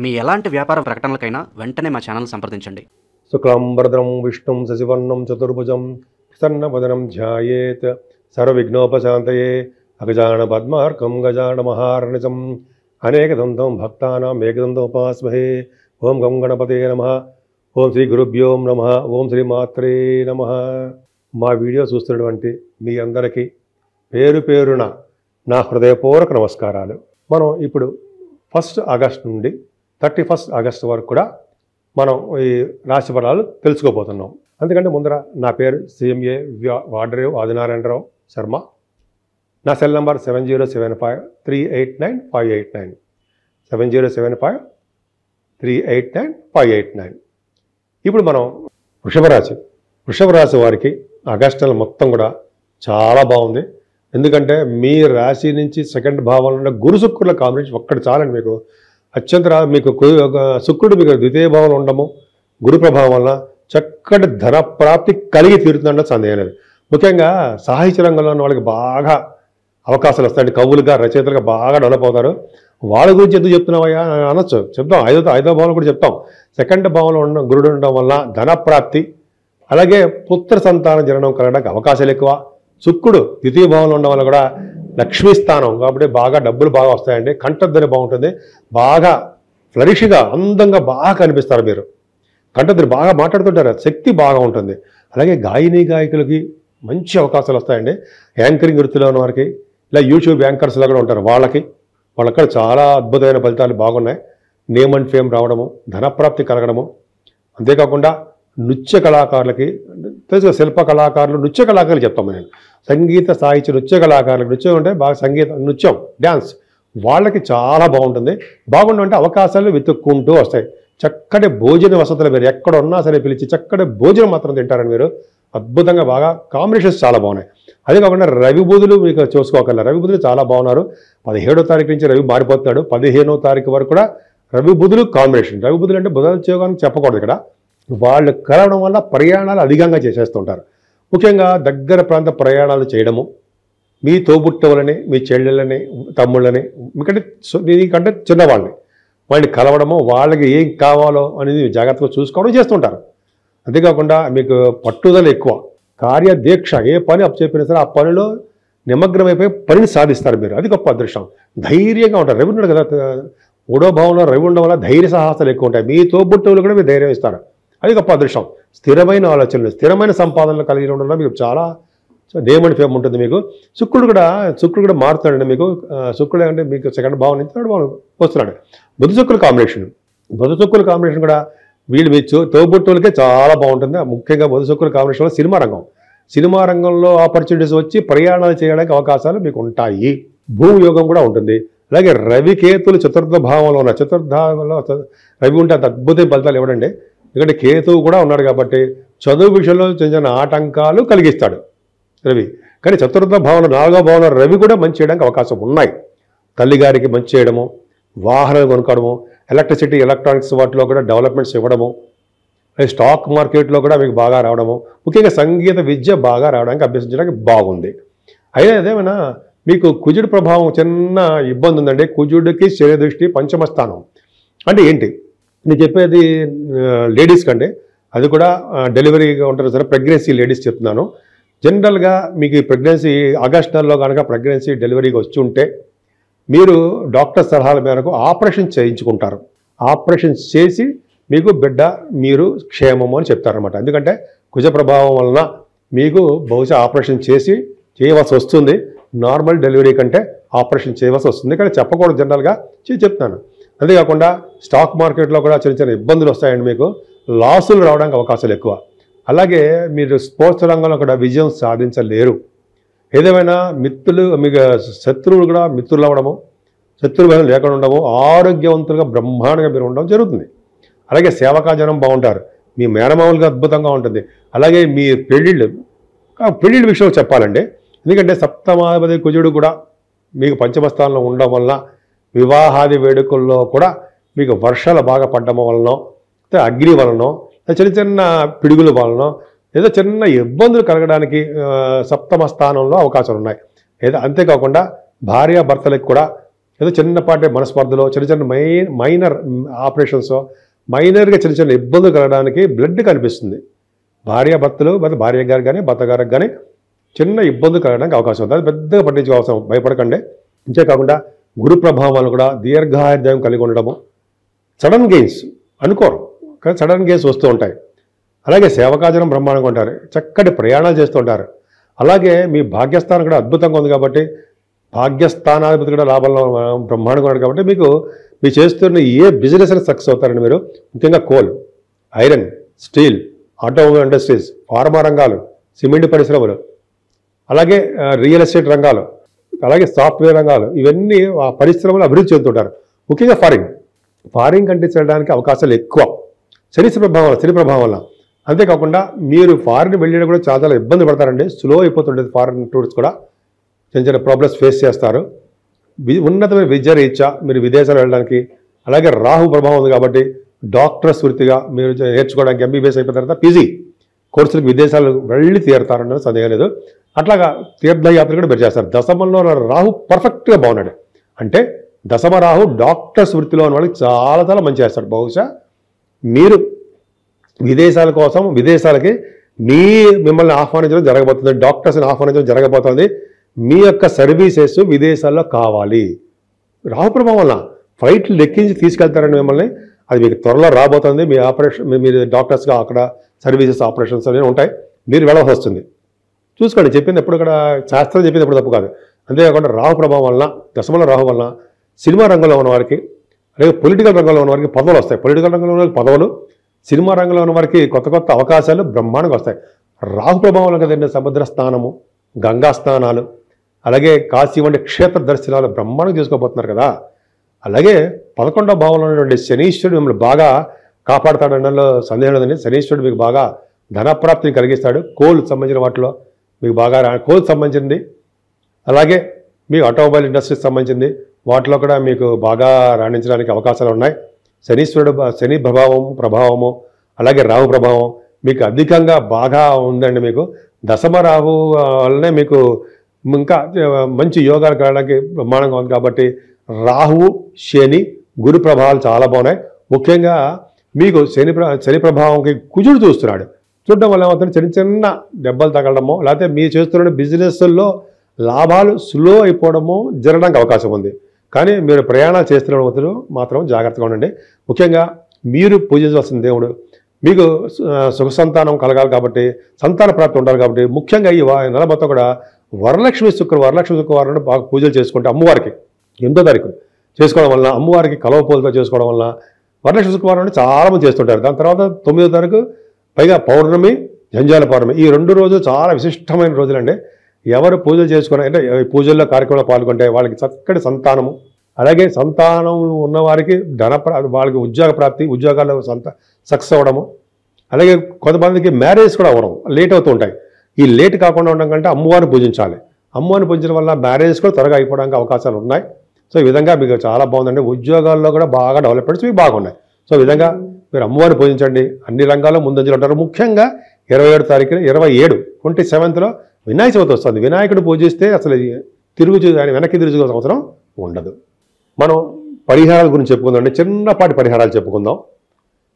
మీ ఎలాంటి వ్యాపార ప్రకటనలకైనా వెంటనే మా ఛానల్ సంప్రదించండి. శుక్లాంబరధరం విష్ణుం శశివర్ణం చతుర్భుజం ప్రసన్నవదనం ధ్యాయేత్ సర్వవిఘ్నోపశాంతయే అగజాన పద్మార్కం గజాన మహార్నిజం అనేకదంతం భక్తానాం ఏకదంతముపాస్మహే. ఓం గం గణపతే నమః. ఓం శ్రీ గురుభ్యో నమః. ఓం శ్రీ మాత్రే నమః. మా వీడియో చూస్తున్నటువంటి మీ అందరికీ పేరు పేరున నా హృదయపూర్వక నమస్కారాలు. మనం ఇప్పుడు 1 ఆగస్టు నుండి 31 ఆగస్టు వరకు కూడా మనం ఈ రాశి ఫలాలు తెలుసుకోబోతున్నాం. అందుకంటే ముందర నా పేరు CMA వాడరేవు ఆదినారాయణరావు శర్మ. నా సెల్ నంబర్ 7075389589 7075389589. ఇప్పుడు మనం వృషభ రాశి వారికి ఆగస్టు నెల మొత్తం కూడా చాలా బాగుంది. ఎందుకంటే మీ రాశి నుంచి సెకండ్ భావంలో గురు శుక్రుల కాంబినేషన్ ఒక్కటి చాలండి. మీకు అత్యంత మీకు శుక్రుడు మీకు ద్వితీయ భావంలో ఉండము, గురు ప్రభావం వల్ల చక్కటి ధన ప్రాప్తి కలిగి తీరుతుందన్న సందేహం లేదు. ముఖ్యంగా సాహిత్య రంగంలో ఉన్న వాళ్ళకి బాగా అవకాశాలు వస్తాయండి. కవులుగా రచయితలుగా బాగా డెవలప్ అవుతారు. వాళ్ళ గురించి ఎందుకు చెప్తున్నావయ్యా అనొచ్చు, చెప్తాం. ఐదో భావంలో కూడా చెప్తాం. సెకండ్ భావంలో ఉన్న గురుడు ఉండడం వల్ల ధన ప్రాప్తి, అలాగే పుత్ర సంతాన జననం కలగడానికి అవకాశాలు ఎక్కువ. శుక్రుడు ద్వితీయ భావంలో ఉండడం వల్ల కూడా లక్ష్మీ స్థానం కాబట్టి బాగా డబ్బులు బాగా వస్తాయండి. కంఠధ్వని బాగుంటుంది, బాగా ఫ్లరిష్గా అందంగా బాగా కనిపిస్తారు. మీరు కంఠధ్వని బాగా మాట్లాడుతుంటారు, శక్తి బాగా ఉంటుంది. అలాగే గాయకులకి మంచి అవకాశాలు వస్తాయండి. యాంకరింగ్ వృత్తిలో ఉన్న వారికి, ఇలా యూట్యూబ్ యాంకర్స్లో కూడా ఉంటారు, వాళ్ళకి చాలా అద్భుతమైన ఫలితాలు బాగున్నాయి. నేమ్ అండ్ ఫేమ్ రావడము, ధనప్రాప్తి కలగడము. అంతేకాకుండా నృత్య కళాకారులకి తెలుసు, శిల్ప కళాకారులు, నృత్య కళాకారులు చెప్తాము నేను. సంగీత సాహిత్య నృత్య కళాకారులకు, నృత్యం అంటే బాగా నృత్యం డ్యాన్స్, వాళ్ళకి చాలా బాగుంటుంది. బాగుండే అవకాశాలు వెతుక్కుంటూ వస్తాయి. చక్కటి భోజన వసతులు మీరు ఎక్కడ ఉన్నా సరే పిలిచి చక్కటి భోజనం మాత్రం తింటారని మీరు. అద్భుతంగా బాగా కాంబినేషన్స్ చాలా బాగున్నాయి. అదే కాకుండా రవి బుధులు మీకు చూసుకోగలరు. రవి బుధులు చాలా బాగున్నారు. 17వ తారీఖు నుంచి రవి మారిపోతున్నాడు. 15వ తారీఖు వరకు కూడా రవి బుధులు కాంబినేషన్. రవి బుధులు అంటే బుధోద్యోగానికి చెప్పకూడదు ఇక్కడ. వాళ్ళు కలవడం వల్ల ప్రయాణాలు అధికంగా చేసేస్తుంటారు. ముఖ్యంగా దగ్గర ప్రాంత ప్రయాణాలు చేయడము, మీ తోబుట్టవులని, మీ చెల్లెళ్ళని, తమ్ముళ్ళని, మీకంటే చిన్నవాళ్ళని వాళ్ళని కలవడము, వాళ్ళకి ఏం కావాలో అనేది జాగ్రత్తగా చూసుకోవడం చేస్తుంటారు. అంతేకాకుండా మీకు పట్టుదల ఎక్కువ, కార్యదీక్ష, ఏ పని అప్పచెప్పినా సరే ఆ పనిలో నిమగ్నమైపోయి పనిని సాధిస్తారు మీరు. అది గొప్ప అదృష్టం. ధైర్యంగా ఉంటారు. రవి ఉన్నాడు కదా, 3వ భావంలో రవి ఉండడం వల్ల ధైర్య సాహసాలు ఎక్కువ ఉంటాయి. మీ తోబుట్టువులు కూడా మీరు ధైర్యం ఇస్తారు. అది గొప్ప అదృష్టం. స్థిరమైన ఆలోచనలు, స్థిరమైన సంపాదనలు కలిగి ఉండడం మీకు చాలా నేమ్ అండ్ ఫేమ్ ఉంటుంది. మీకు శుక్రుడు కూడా మారుతాడండి. మీకు శుక్రుడు అంటే మీకు సెకండ్ భావం నుంచి థర్డ్ భావం వస్తున్నాడు. బుధ శుక్రుల కాంబినేషన్ కూడా వీళ్ళు మీ తోబుట్టువులకే చాలా బాగుంటుంది. ముఖ్యంగా బుధ శుక్రుల కాంబినేషన్లో సినిమా రంగంలో ఆపర్చునిటీస్ వచ్చి ప్రయాణాలు చేయడానికి అవకాశాలు మీకు ఉంటాయి. భూమి యోగం కూడా ఉంటుంది. అలాగే రవికేతులు చతుర్థ భావంలో రవి ఉంటే అంత అద్భుతమైన ఫలితాలు ఇవ్వడండి. ఎందుకంటే కేతువు కూడా ఉన్నాడు కాబట్టి చదువు విషయంలో చిన్న చిన్న ఆటంకాలు కలిగిస్తాడు రవి. కానీ చతుర్థ భావన 4వ భావన రవి కూడా మంచి చేయడానికి అవకాశం ఉన్నాయి. తల్లిగారికి మంచి చేయడము, వాహనాలు కొనుక్కోవడము, ఎలక్ట్రిసిటీ ఎలక్ట్రానిక్స్ వాటిలో కూడా డెవలప్మెంట్స్ ఇవ్వడము, స్టాక్ మార్కెట్లో కూడా మీకు బాగా రావడము, ముఖ్యంగా సంగీత విద్య బాగా రావడానికి అభ్యసించడానికి బాగుంది. అయితే అదేమైనా మీకు కుజుడు ప్రభావం చిన్న ఇబ్బంది ఉందండి. కుజుడికి శని దృష్టి పంచమ స్థానం. అంటే ఏంటి నేను చెప్పేది లేడీస్ కంటే, అది కూడా డెలివరీగా ఉంటారు సరే, ప్రెగ్నెన్సీ లేడీస్ చెప్తున్నాను. జనరల్గా మీకు ఈ ప్రెగ్నెన్సీ ఆగస్టు నెలలో కనుక ప్రెగ్నెన్సీ డెలివరీగా వచ్చి ఉంటే మీరు డాక్టర్ సలహాల మేరకు ఆపరేషన్ చేయించుకుంటారు. ఆపరేషన్ చేసి మీకు బిడ్డ మీరు క్షేమము అని చెప్తారనమాట. ఎందుకంటే కుజ ప్రభావం వలన మీకు బహుశా ఆపరేషన్ చేయవలసి వస్తుంది. నార్మల్ డెలివరీ కంటే ఆపరేషన్ చేయవలసి వస్తుంది, కానీ చెప్పకూడదు, జనరల్గా చెప్తున్నాను. అంతేకాకుండా స్టాక్ మార్కెట్లో కూడా చిన్న చిన్న ఇబ్బందులు వస్తాయండి. మీకు లాసులు రావడానికి అవకాశాలు ఎక్కువ. అలాగే మీరు స్పోర్ట్స్ రంగంలో కూడా విజయం సాధించలేరు. ఏదేమైనా మీకు శత్రువులు కూడా మిత్రులు అవ్వడము, శత్రుభయం లేకుండా ఉండడము, ఆరోగ్యవంతులుగా బ్రహ్మాండంగా మీరు ఉండడం జరుగుతుంది. అలాగే సేవకాజనం బాగుంటారు. మీ మేనమామలుగా అద్భుతంగా ఉంటుంది. అలాగే మీ పెళ్ళిళ్ళ విషయంలో చెప్పాలండి. ఎందుకంటే సప్తమాధిపతి కుజుడు కూడా మీకు పంచమస్థానంలో ఉండడం వలన వివాహాది వేడుకల్లో కూడా మీకు వర్షాలు బాగా పడడం వలన, అగ్ని వలన, చిన్న చిన్న పిడుగుల వలన ఏదో చిన్న ఇబ్బందులు కలగడానికి సప్తమ స్థానంలో అవకాశాలు ఉన్నాయి. అంతేకాకుండా భార్యాభర్తలకు కూడా ఏదో చిన్నపాటి మనస్పర్ధలో చిన్న చిన్న మైనర్ ఆపరేషన్స్, మైనర్గా చిన్న చిన్న ఇబ్బందులు కలగడానికి బ్లడ్ కనిపిస్తుంది. భార్యాభర్తలు భార్య గారు కానీ భర్త గారికి కానీ చిన్న ఇబ్బందులు కలగడానికి అవకాశం ఉంది. అది పెద్దగా పట్టించుకోవాల్సిన భయపడకండి. అంతేకాకుండా గురు ప్రభావాలు కూడా దీర్ఘాయుర్దాయం కలిగి ఉండడము, సడన్ గెయిన్స్ అనుకోరు కానీ సడన్ గెయిన్స్ వస్తూ ఉంటాయి. అలాగే సేవకాచరం బ్రహ్మాండంగా ఉంటారు, చక్కటి ప్రయాణాలు చేస్తూ ఉంటారు. అలాగే మీ భాగ్యస్థానం కూడా అద్భుతంగా ఉంది కాబట్టి భాగ్యస్థానాధిపతి కూడా లాభంలో బ్రహ్మాండంగా ఉన్నాడు కాబట్టి మీకు మీరు చేస్తున్న ఏ బిజినెస్ అని సక్సెస్ అవుతారండి మీరు. ముఖ్యంగా coal, iron, steel, automobile industries, pharma రంగాలు, సిమెంట్ పరిశ్రమలు, అలాగే రియల్ ఎస్టేట్ రంగాలు, అలాగే సాఫ్ట్వేర్ రంగాలు, ఇవన్నీ ఆ పరిశ్రమలు అభివృద్ధి చెందుతుంటారు. ముఖ్యంగా ఫారిన్ కంట్రీస్ వెళ్ళడానికి అవకాశాలు ఎక్కువ శని ప్రభావం వల్ల. అంతేకాకుండా మీరు ఫారిన్ వెళ్ళడం కూడా చాలా ఇబ్బంది పడతారండి. స్లో అయిపోతుండేది ఫారిన్ టూర్స్ కూడా, చిన్న చిన్న ప్రాబ్లమ్స్ ఫేస్ చేస్తారు. ఉన్నతమైన విద్య రీత్యా మీరు విదేశాలు వెళ్ళడానికి, అలాగే రాహు ప్రభావం ఉంది కాబట్టి డాక్టర్స్ వృత్తిగా మీరు నేర్చుకోవడానికి ఎంబీబీఎస్ అయిపోయిన తర్వాత పీజీ కోర్సులకు విదేశాలు వెళ్ళి తీరుతారన్నది సందేహం లేదు. అట్లాగా తీర్థయాత్ర కూడా మీరు చేస్తారు. దశమంలో రాహు పర్ఫెక్ట్గా బాగున్నాడు అంటే దశమ రాహు డాక్టర్స్ వృత్తిలో ఉన్న వాళ్ళకి చాలా చాలా మంచి చేస్తాడు. బహుశా మీరు విదేశాలకి మిమ్మల్ని ఆహ్వానించడం జరగబోతుంది, డాక్టర్స్ని ఆహ్వానించడం జరగబోతుంది. మీ యొక్క సర్వీసెస్ విదేశాల్లో కావాలి. రాహు ప్రభావం వల్ల ఫ్లైట్లు లెక్కించి తీసుకెళ్తారండి మిమ్మల్ని. అది మీకు త్వరలో రాబోతుంది. మీ ఆపరేషన్ మీరు డాక్టర్స్గా అక్కడ సర్వీసెస్ ఆపరేషన్స్ అనేవి ఉంటాయి, మీరు వెళ్ళవలసి వస్తుంది. చూసుకోండి, చెప్పింది ఎప్పుడు కూడా శాస్త్రం చెప్పింది ఎప్పుడు తప్పు కాదు. అంతేకాకుండా రాహు ప్రభావం వలన, దశమంలో రాహు వలన సినిమా రంగంలో ఉన్నవారికి, అలాగే పొలిటికల్ రంగంలో ఉన్నవారికి పదవులు వస్తాయి. పొలిటికల్ రంగంలో ఉన్న పదవులు, సినిమా రంగంలో ఉన్న వారికి కొత్త కొత్త అవకాశాలు బ్రహ్మాండంగా వస్తాయి. రాహు ప్రభావం కదండి సముద్ర స్నానము, గంగా స్నానాలు, అలాగే కాశీ వంటి క్షేత్ర దర్శనాలు బ్రహ్మాండంగా చేసుకోబోతున్నారు కదా. అలాగే 11వ భావంలో ఉన్నటువంటి శనీశ్వరుడు మిమ్మల్ని బాగా కాపాడుతాడనలో సందేహం లేదండి. శనీశ్వరుడు మీకు బాగా ధనప్రాప్తిని కలిగిస్తాడు. కోల్ సంబంధించిన వాటిలో మీకు బాగా కోల్ సంబంధించింది, అలాగే మీకు ఆటోమొబైల్ ఇండస్ట్రీకి సంబంధించింది వాటిలో కూడా మీకు బాగా రాణించడానికి అవకాశాలు ఉన్నాయి. శని ప్రభావము అలాగే రాహు ప్రభావం మీకు అధికంగా బాగా ఉందండి. మీకు దశమ రాహు వల్లనే మీకు ఇంకా మంచి యోగాలు కలగడానికి ప్రమాణంగా ఉంది కాబట్టి రాహువు, శని, గురు ప్రభావాలు చాలా బాగున్నాయి. ముఖ్యంగా మీకు శని ప్రభావంకి కుజుడు చూస్తున్నాడు. చూడడం వల్ల ఏమవుతుంది, చిన్న చిన్న దెబ్బలు తగలడము, లేకపోతే మీరు చేస్తున్న బిజినెస్ల్లో లాభాలు స్లో అయిపోవడము జరగడానికి అవకాశం ఉంది. కానీ మీరు ప్రయాణాలు చేస్తున్న మాత్రం జాగ్రత్తగా ఉండండి. ముఖ్యంగా మీరు పూజించవలసిన దేవుడు మీకు సుఖ సంతానం కలగాలి కాబట్టి, సంతాన ప్రాప్తి ఉండాలి కాబట్టి, ముఖ్యంగా ఈ నెల మొత్తం కూడా వరలక్ష్మి శుక్రవారం బాగా పూజలు చేసుకుంటే అమ్మవారికి 8వ తారీఖు చేసుకోవడం వల్ల, అమ్మవారికి కలవపూలతో చేసుకోవడం వల్ల వరలక్ష్మి శుక్రవారం అంటే చాలామంది చేస్తుంటారు. దాని తర్వాత 9వ తారీఖు పైగా పౌర్ణమి, జంజాల పౌర్ణమి, ఈ 2 రోజులు చాలా విశిష్టమైన రోజులండి. ఎవరు పూజలు చేసుకుని అంటే పూజల్లో కార్యక్రమంలో పాల్గొంటే వాళ్ళకి చక్కటి సంతానము, అలాగే సంతానం ఉన్నవారికి వాళ్ళకి ఉద్యోగ ప్రాప్తి, ఉద్యోగాల్లో సక్సెస్ అవ్వడము, అలాగే కొంతమందికి మ్యారేజ్ కూడా అవ్వడం లేట్ అవుతూ ఉంటాయి. ఈ లేట్ కాకుండా ఉండడం కంటే అమ్మవారిని పూజించాలి. అమ్మవారిని పూజించడం వల్ల మ్యారేజ్ కూడా త్వరగా అయిపోవడానికి అవకాశాలు ఉన్నాయి. సో ఈ విధంగా మీకు చాలా బాగుందండి. ఉద్యోగాల్లో కూడా బాగా డెవలప్మెంట్స్ మీకు బాగున్నాయి. సో ఈ విధంగా మీరు అమ్మవారిని పూజించండి. అన్ని రంగాల్లో ముందంజలు ఉంటారు. ముఖ్యంగా 27వ తారీఖున 27 వినాయక చవితి వస్తుంది. వినాయకుడు పూజిస్తే అసలు వెనక్కి తిరుగు అవసరం ఉండదు. మనం పరిహారాల గురించి చెప్పుకుందాం. చిన్నపాటి పరిహారాలు చెప్పుకుందాం.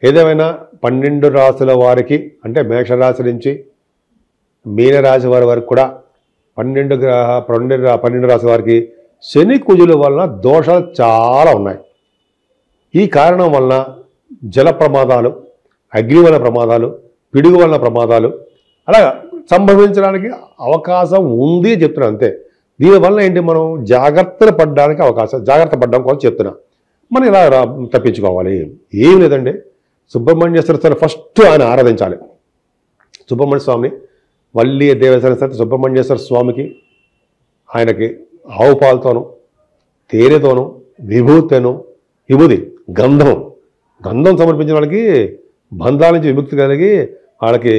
ఏదేమైనా 12 రాశుల వారికి అంటే మేషరాశి నుంచి మీనరాశి వారి వరకు కూడా 12 రాశుల వారికి శని కుజుల వలన దోషాలు చాలా ఉన్నాయి. ఈ కారణం వలన జల ప్రమాదాలు, అగ్ని వలన ప్రమాదాలు, పిడుగు వలన ప్రమాదాలు అలా సంభవించడానికి అవకాశం ఉంది అని చెప్తున్నాను అంతే. దీనివల్ల ఏంటి, మనం జాగ్రత్త పడ్డం కోసం చెప్తున్నా. మనం ఇలా తప్పించుకోవాలి. ఏం లేదండి, సుబ్రహ్మణ్యేశ్వర స్వామి ఫస్ట్ ఆయన ఆరాధించాలి. సుబ్రహ్మణ్య స్వామిని వల్లి దేవసేన సరే సుబ్రహ్మణ్యేశ్వర స్వామికి ఆయనకి ఆవు పాలతోనూ, తేనెతోనూ, విభూతి, గంధం సమర్పించిన వాళ్ళకి బంధాల నుంచి విముక్తి కలిగి వాళ్ళకి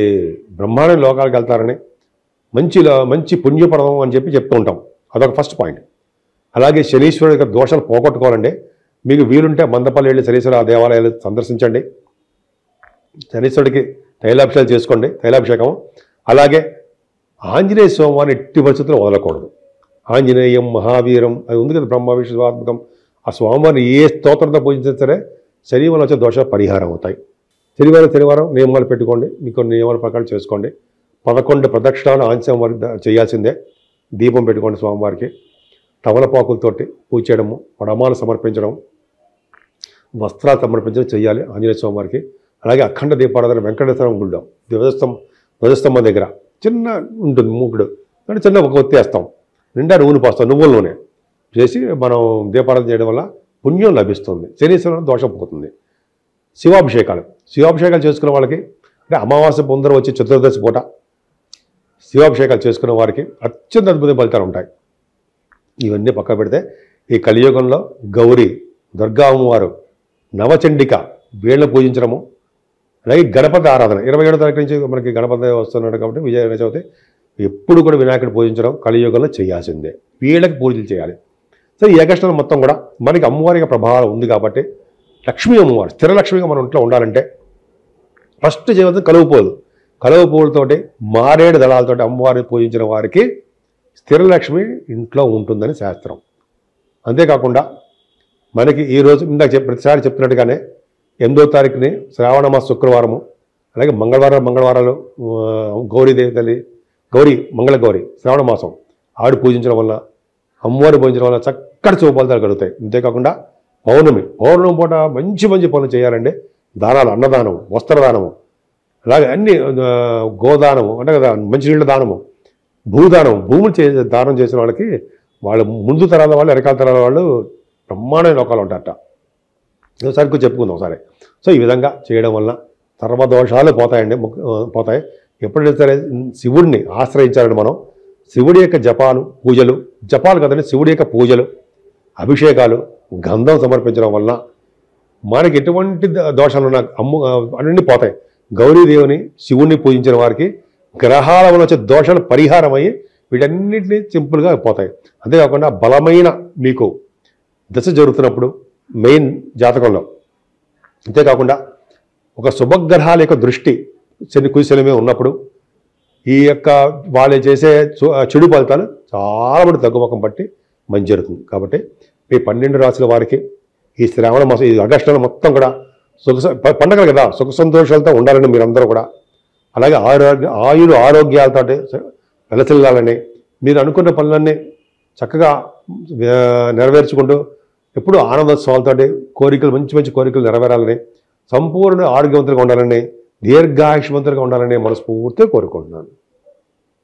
బ్రహ్మాండ లోకాలకు వెళ్తారని, మంచి పుణ్యపడడం అని చెప్తూ ఉంటాం. అదొక ఫస్ట్ పాయింట్. అలాగే శనీశ్వరుడి యొక్క దోషాలు పోగొట్టుకోవాలండి. మీకు వీలుంటే మందపల్లి వెళ్ళి శనీశ్వర దేవాలయాలు సందర్శించండి. శనీశ్వరుడికి తైలాభిషేకాలు చేసుకోండి, తైలాభిషేకం. అలాగే ఆంజనేయ స్వామివారిని ఎట్టి పరిస్థితుల్లో వదలకూడదు. ఆంజనేయం మహావీరం అది ఉంది కదా, బ్రహ్మ విష్ణువాత్మకం ఆ స్వామివారిని ఏ స్తోత్రంతో పూజించినా సరే శని వల్ల వచ్చే దోషాలు పరిహారం అవుతాయి. శనివారం నియమాలు పెట్టుకోండి, మీకు నియమాల ప్రకారం చేసుకోండి. 11 ప్రదక్షిణాలు ఆంజనేయ వారికి చేయాల్సిందే. దీపం పెట్టుకోండి స్వామివారికి. తమలపాకులతోటి పూజ చేయడము, వడమాలు సమర్పించడం, వస్త్రాలు సమర్పించడం చేయాలి ఆంజనేయ స్వామివారికి. అలాగే అఖండ దీపారాధన వెంకటేశ్వర గుళ్ళో ధ్వజస్తంభం దగ్గర చిన్న ఉంటుంది మూకుడు, అంటే చిన్న ఒక ఒత్తి వేస్తాం, నిండా నూనె పోస్తాం, నువ్వుల నూనె చేసి మనం దీపారాధన చేయడం వల్ల పుణ్యం లభిస్తుంది, శనీశ్వరుని దోషం పోతుంది. శివాభిషేకాలు చేసుకున్న వాళ్ళకి, అంటే అమావాస్య పొందర వచ్చి చతుర్దశి పూట శివాభిషేకాలు చేసుకున్న వారికి అత్యంత అద్భుత ఫలితాలు ఉంటాయి. ఇవన్నీ పక్క పెడితే ఈ కలియుగంలో గౌరీ, దుర్గా అమ్మవారు, నవచండిక వీళ్ళని పూజించడము, అలాగే గణపతి ఆరాధన 27వ తారీఖు నుంచి మనకి గణపతి వస్తున్నాడు కాబట్టి విజయ చవితి ఎప్పుడు కూడా వినాయకుడు పూజించడం కలియుగంలో చేయాల్సిందే. వీళ్ళకి పూజలు చేయాలి. సో ఈ ఏకష్టం మొత్తం కూడా మనకి అమ్మవారికి ప్రభావం ఉంది కాబట్టి లక్ష్మీ అమ్మవారు స్థిర లక్ష్మిగా మన ఇంట్లో ఉండాలంటే ఫస్ట్ చేయవలసింది కలువ పువ్వులతోటి మారేడు దళాలతోటి అమ్మవారిని పూజించిన వారికి స్థిర లక్ష్మి ఇంట్లో ఉంటుందని శాస్త్రం. అంతేకాకుండా మనకి ఈరోజు ఇందాక ప్రతిసారి చెప్తున్నట్టుగానే 8వ తారీఖుని శ్రావణ మాస శుక్రవారము, అలాగే మంగళవారాలు గౌరీదేవి తల్లి మంగళగౌరి శ్రావణ మాసం ఆవిడ పూజించడం వల్ల, అమ్మవారిని పూజించడం వల్ల చక్కటి శుభఫలితాలు కలుగుతాయి. అంతేకాకుండా పౌర్ణమి పూట మంచి పనులు చేయాలండి. దానాలు, అన్నదానము, వస్త్రదానము, అలాగే అన్ని గోదానము అంటే కదా, మంచినీళ్ళ దానము, భూదానం, భూములు దానం చేసిన వాళ్ళకి వాళ్ళ ముందు తరాల వాళ్ళు, వెనకాల తరాల వాళ్ళు బ్రహ్మాండమైన లోకాలు ఉంటారట. ఒకసారి చెప్పుకుందాం ఒకసారి. సో ఈ విధంగా చేయడం వల్ల సర్వదోషాలు పోతాయి. ఎప్పుడైతే సరే శివుడిని ఆశ్రయించాలని మనం శివుడి యొక్క జపాలు కదండి, శివుడి యొక్క పూజలు, అభిషేకాలు, గంధం సమర్పించడం వల్ల మనకి ఎటువంటి దోషాలు ఉన్నా అన్నీ పోతాయి. గౌరీదేవిని, శివుణ్ణి పూజించిన వారికి గ్రహాల వల్ల వచ్చే దోషాలు పరిహారం అయ్యి వీటన్నిటినీ సింపుల్గా పోతాయి. అంతేకాకుండా బలమైన మీకు దశ జరుగుతున్నప్పుడు మెయిన్ జాతకంలో, అంతేకాకుండా ఒక శుభగ్రహాల యొక్క దృష్టి కుశలమే ఉన్నప్పుడు ఈ యొక్క వాళ్ళు చేసే చెడు ఫలితాలు చాలా మంది తగ్గుముఖం పట్టి మంచి జరుగుతుంది. కాబట్టి ఈ 12 రాశుల వారికి ఈ శ్రావణ మాసం, ఈ ఆగస్టులో మొత్తం కూడా పండగలు కదా, సుఖ సంతోషాలతో ఉండాలని మీరందరూ కూడా, అలాగే ఆరోగ్యాలతో వెలసిల్లాలని, మీరు అనుకున్న పనులన్నీ చక్కగా నెరవేర్చుకుంటూ ఎప్పుడూ ఆనందోత్సవాలతో మంచి కోరికలు నెరవేరాలని, సంపూర్ణ ఆరోగ్యవంతులుగా ఉండాలని, దీర్ఘాయుష్మంతులుగా ఉండాలని మనస్ఫూర్తిగా కోరుకుంటున్నాను.